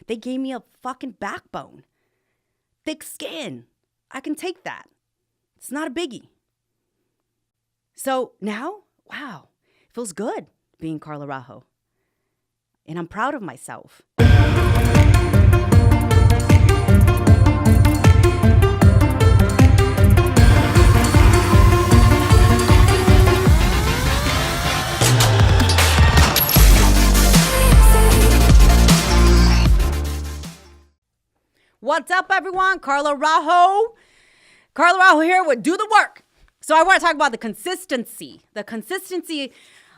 They gave me a fucking backbone. Thick skin. I can take that. It's not a biggie. So now, wow, it feels good being Carla Araujo. And I'm proud of myself. What's up, everyone? Carla Araujo. Carla Araujo here with Do the Work. So I want to talk about the consistency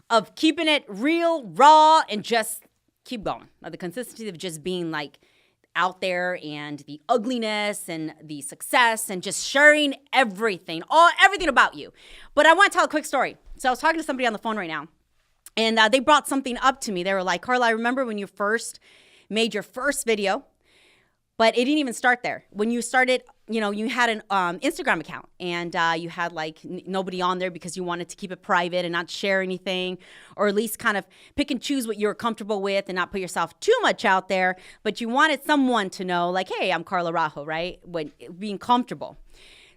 of keeping it real, raw, and just keep going. The consistency of just being like out there and the ugliness and the success and just sharing everything about you. But I want to tell a quick story. So I was talking to somebody on the phone right now, and they brought something up to me. They were like, Carla, I remember when you first made your first video. But it didn't even start there. When you started, you had an Instagram account and you had like nobody on there because you wanted to keep it private and not share anything, or at least kind of pick and choose what you were comfortable with and not put yourself too much out there. But you wanted someone to know like, hey, I'm Carla Araujo, right? When being comfortable.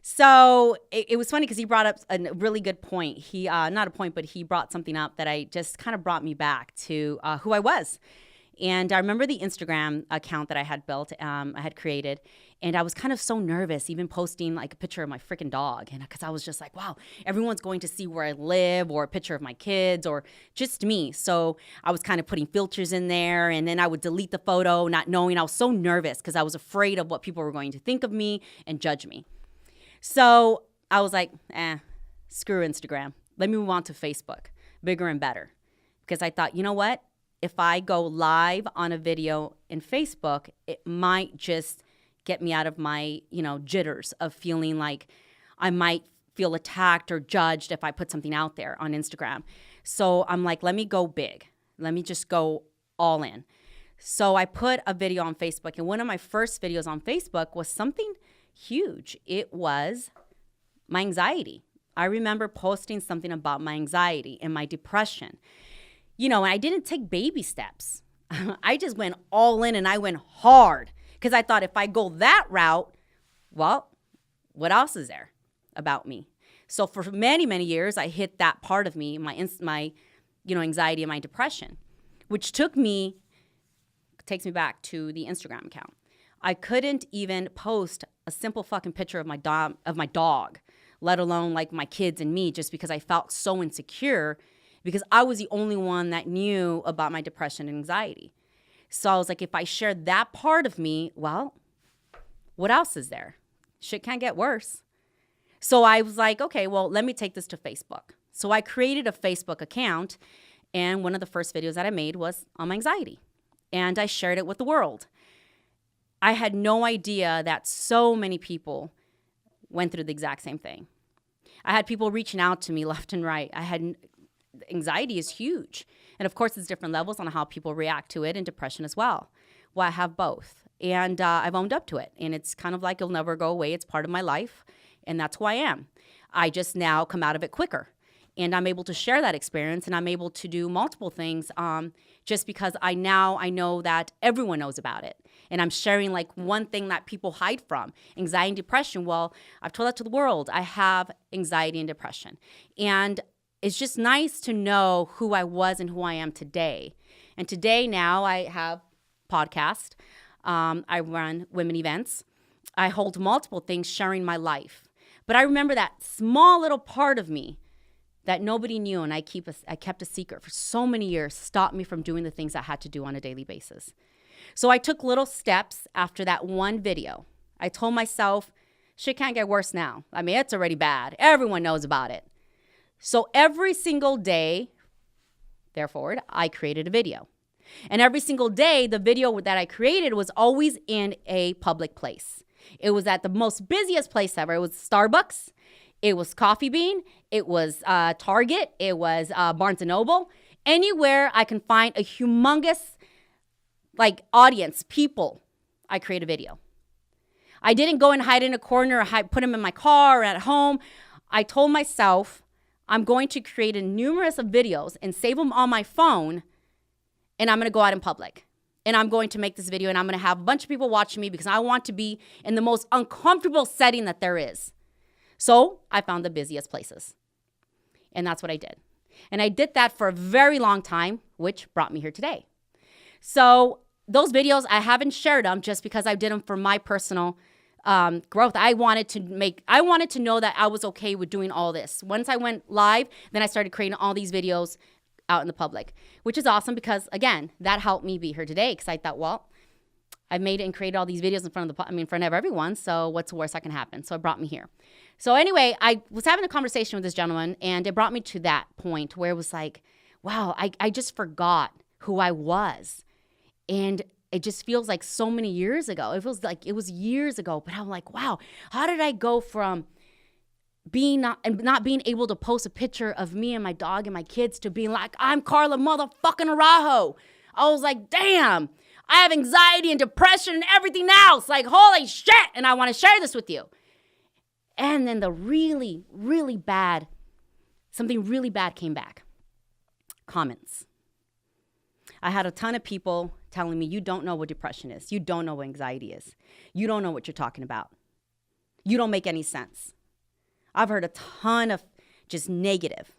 So it was funny because he brought up a really good point. He brought something up that I just kind of brought me back to who I was. And I remember the Instagram account that I had built, I had created, and I was kind of so nervous even posting like a picture of my freaking dog, and because I was just like, wow, everyone's going to see where I live, or a picture of my kids, or just me. So I was kind of putting filters in there, and then I would delete the photo, not knowing. I was so nervous because I was afraid of what people were going to think of me and judge me. So I was like, screw Instagram. Let me move on to Facebook, bigger and better, because I thought, you know what? If I go live on a video in Facebook, it might just get me out of my, jitters of feeling like I might feel attacked or judged if I put something out there on Instagram. So I'm like, let me go big. Let me just go all in. So I put a video on Facebook, and one of my first videos on Facebook was something huge. It was my anxiety. I remember posting something about my anxiety and my depression. And I didn't take baby steps. I just went all in and I went hard because I thought if I go that route, well, what else is there about me? So for many, many years, I hit that part of me, my anxiety and my depression, which takes me back to the Instagram account. I couldn't even post a simple fucking picture of my dog, let alone like my kids and me, just because I felt so insecure because I was the only one that knew about my depression and anxiety. So I was like, if I share that part of me, well, what else is there? Shit can't get worse. So I was like, okay, well, let me take this to Facebook. So I created a Facebook account, and one of the first videos that I made was on my anxiety, and I shared it with the world. I had no idea that so many people went through the exact same thing. I had people reaching out to me left and right. Anxiety is huge. And of course, there's different levels on how people react to it, and depression as well. Well, I have both. And I've owned up to it. And it's kind of like it'll never go away. It's part of my life. And that's who I am. I just now come out of it quicker. And I'm able to share that experience. And I'm able to do multiple things just because I know that everyone knows about it. And I'm sharing like one thing that people hide from, anxiety and depression. Well, I've told that to the world. I have anxiety and depression. And it's just nice to know who I was and who I am today. And today now I have a podcast. I run women events. I hold multiple things sharing my life. But I remember that small little part of me that nobody knew, and I kept a secret for so many years, stopped me from doing the things I had to do on a daily basis. So I took little steps after that one video. I told myself, shit can't get worse now. I mean, it's already bad. Everyone knows about it. So every single day, therefore, I created a video. And every single day, the video that I created was always in a public place. It was at the most busiest place ever. It was Starbucks. It was Coffee Bean. It was Target. It was Barnes & Noble. Anywhere I can find a humongous audience, people, I create a video. I didn't go and hide in a corner or put them in my car or at home. I told myself I'm going to create a numerous of videos and save them on my phone, and I'm going to go out in public. And I'm going to make this video and I'm going to have a bunch of people watching me because I want to be in the most uncomfortable setting that there is. So I found the busiest places. And that's what I did. And I did that for a very long time, which brought me here today. So those videos, I haven't shared them just because I did them for my personal growth. I wanted to know that I was okay with doing all this. Once I went live, then I started creating all these videos out in the public, which is awesome because, again, that helped me be here today because I thought, well, I've made it and created all these videos in front of everyone, so what's the worst that can happen? So it brought me here. So anyway, I was having a conversation with this gentleman, and it brought me to that point where it was like, wow, I just forgot who I was. And it just feels like so many years ago. It feels like it was years ago, but I'm like, wow, how did I go from not being able to post a picture of me and my dog and my kids to being like, I'm Carla motherfucking Araujo. I was like, damn, I have anxiety and depression and everything else. Like, holy shit. And I want to share this with you. And then the really, really bad, something really bad came back. Comments. I had a ton of people telling me, you don't know what depression is. You don't know what anxiety is. You don't know what you're talking about. You don't make any sense. I've heard a ton of just negative.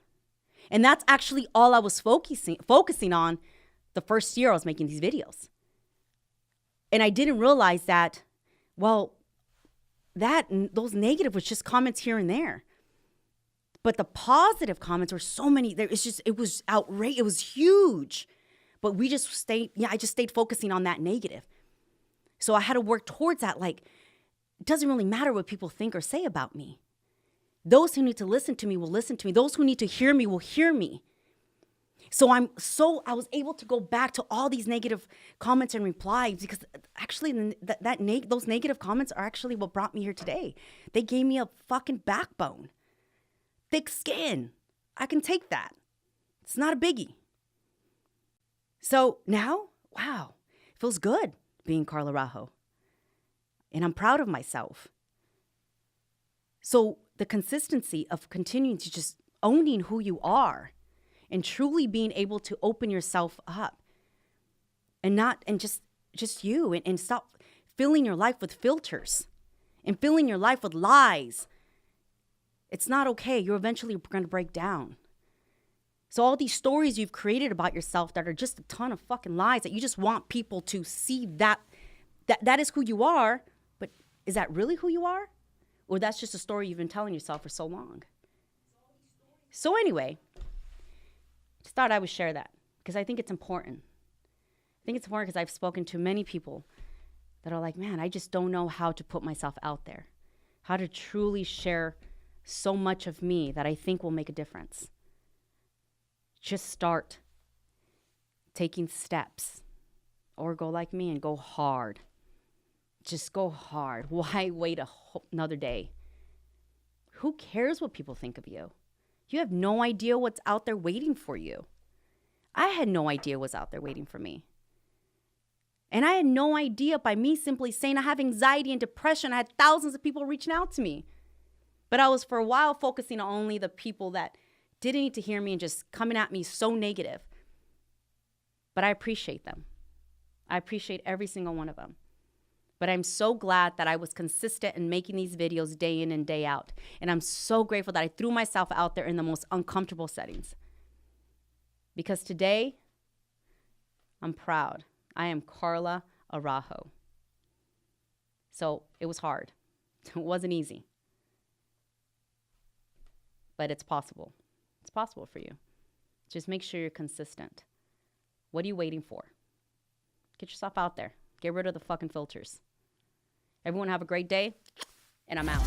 And that's actually all I was focusing on the first year I was making these videos. And I didn't realize that, well, those negative was just comments here and there. But the positive comments were so many. It was outrageous. It was huge. But I just stayed focusing on that negative. So I had to work towards that. Like, it doesn't really matter what people think or say about me. Those who need to listen to me will listen to me. Those who need to hear me will hear me. So I was able to go back to all these negative comments and replies because actually those negative comments are actually what brought me here today. They gave me a fucking backbone. Thick skin. I can take that. It's not a biggie. So now, wow, it feels good being Carla Araujo. And I'm proud of myself. So the consistency of continuing to just owning who you are and truly being able to open yourself up and just you and stop filling your life with filters and filling your life with lies. It's not okay. You're eventually going to break down. So all these stories you've created about yourself that are just a ton of fucking lies that you just want people to see that is who you are, but is that really who you are? Or that's just a story you've been telling yourself for so long? So anyway, just thought I would share that because I think it's important. I think it's important because I've spoken to many people that are like, man, I just don't know how to put myself out there, how to truly share so much of me that I think will make a difference. Just start taking steps or go like me and go hard. Just go hard. Why wait another day? Who cares what people think of you? You have no idea what's out there waiting for you. I had no idea what's out there waiting for me. And I had no idea by me simply saying I have anxiety and depression. I had thousands of people reaching out to me. But I was for a while focusing on only the people that didn't need to hear me and just coming at me so negative. But I appreciate them. I appreciate every single one of them. But I'm so glad that I was consistent in making these videos day in and day out. And I'm so grateful that I threw myself out there in the most uncomfortable settings. Because today, I'm proud. I am Carla Araujo. So it was hard. It wasn't easy. But it's possible. It's possible for you. Just make sure you're consistent. What are you waiting for? Get yourself out there. Get rid of the fucking filters. Everyone have a great day, and I'm out.